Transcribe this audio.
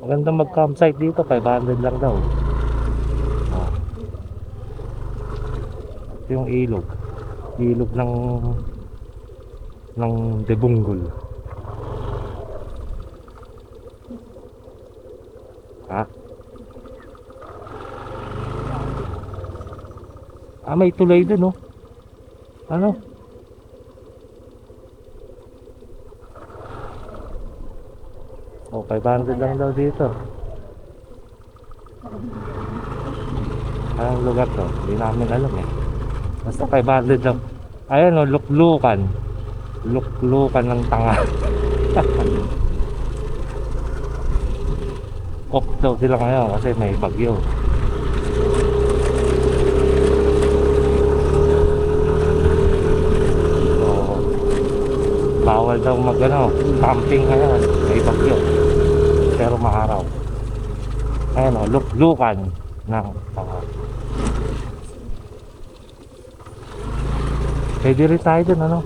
Maganda mag-campsite dito, 500 lang daw. Oh, ito yung ilog. Ilog ng Debunggol. Ha? May tulay dun, oh. Ano? Oh, 500 lang daw dito. Anong lugar to? Hindi namin alam eh. Basta 500 lang. Ayan, oh, luklukan. Luklukan ng tanga. Off daw sila ngayon kasi may bagyo. So, bawal daw camping ngayon. May bagyo. Pero maaraw. Ayan, oh, luklukan ng tanga. Pwede rin tayo dun, ano?